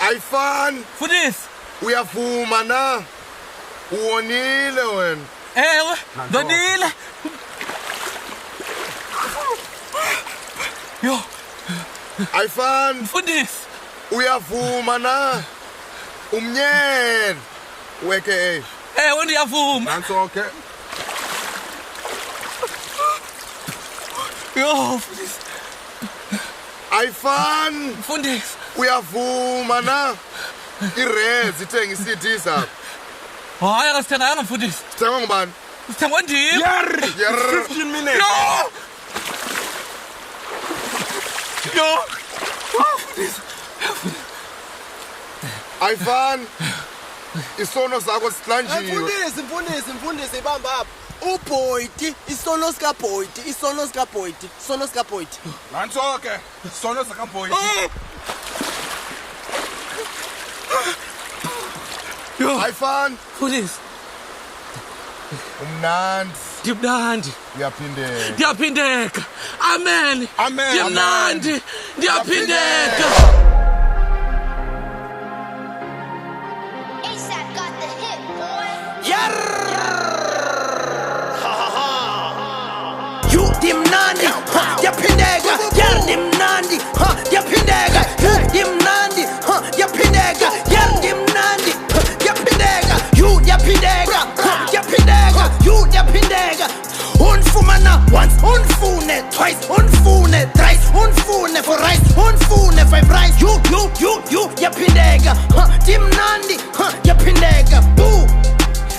Ayifani. Mfundisi. Uyavuma na. Uwonile wena. Ewe, ndonile. Yo. Ayifani. Mfundisi. Uyavuma na. Umnyeni. Weke. Ewe ndiyavuma. Nansoke. Yo, mfundisi. Ayifani. Mfundisi. Uyavuma na. Irez ithenga iCD zakho. Hayi akasithenganga mfundisi. Sithengwa ngubani? Sithengwa ndim. Yarr. 15 minutes. Yo. Yo. Mfundisi. Ayifani. Isono zakho sihlanjiwe. Mfundisi ibamba apha. uBoyti, isono sika Boyti. Nansoke. Isono sakaBoyti. Yo. Ayifani. Mfundisi. Umnandi. Ndimnandi. Uyaphindeka. Ndiyaphindeka. Amen. Amen. Ndimnandi. Ndiyaphindeka. ASAP got the hit, boy. You dimnandi, yaphindeka, dimnandi, yaphindeka, dimnandi, yaphindeka, dimnandi, yaphindeka, you yaphindeka, unfumana once, unfune twice, unfune thrice, unfune for rice, unfune five rice, you yaphindeka, dimnandi, yaphindeka, boo,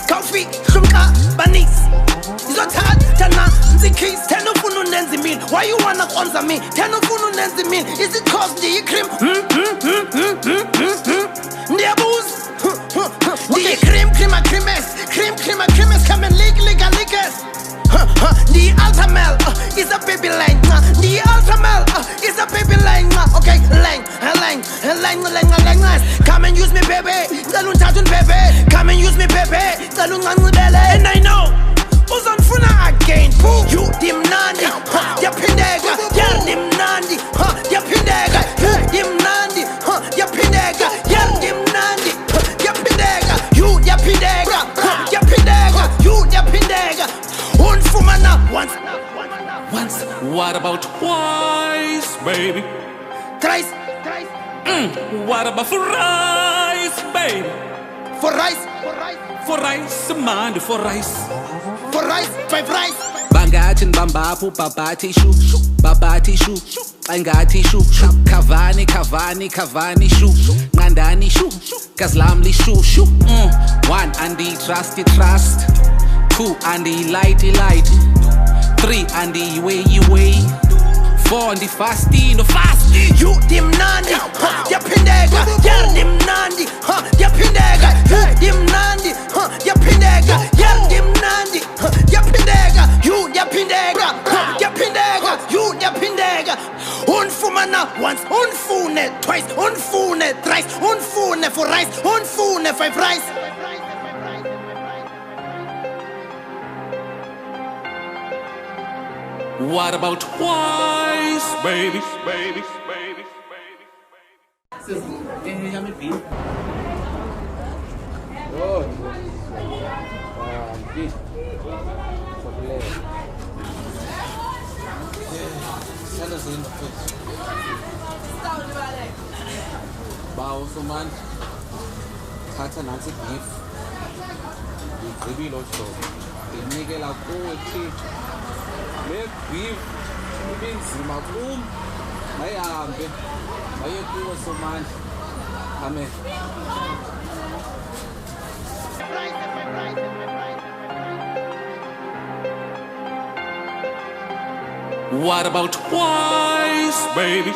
coffee, shumka, banis. Izothatha na nzikhiss thena ufuna unenza imini why you wanna konza me thena ufuna unenza imini is it cause ndiyi-cream ndiyabuza ndiyi-cream creames come and lick ndiyi-ultramel is a baby line ndiyi-ultramel is a baby line okay line come and use me baby cela ungithatha undibebe come and use me baby cela uncancibele and I know uzonifuna again boo you dimnandi yaphindeka dimnandi yaphindeka dimnandi yaphindeka dimnandi yaphindeka you yaphindeka you yaphindeka unfumana once What about twice, baby? thrice What about for rice, baby? for rice For rice, man, for rice. five rice Bangathi nibambapho babhathi shu Angathi shu Kavani shu Nqandani shu Kazlamli shu 1 andi trust 2 andi light 3 andi way 4 andi fast you dimnandi yaphindeka dimnandi yaphindeka dimnandi yaphindeka dimnandi yaphindeka you yaphindeka you yaphindeka unfumana once unfune twice unfune thrice unfune for rice unfune five rice What about twice, baby? Bawo soman thatha nansi beef igqibile ohlobo ndinikela kuthi le beef ibinzima kum mayihambe maye kuwe somandla amen What about twice, baby?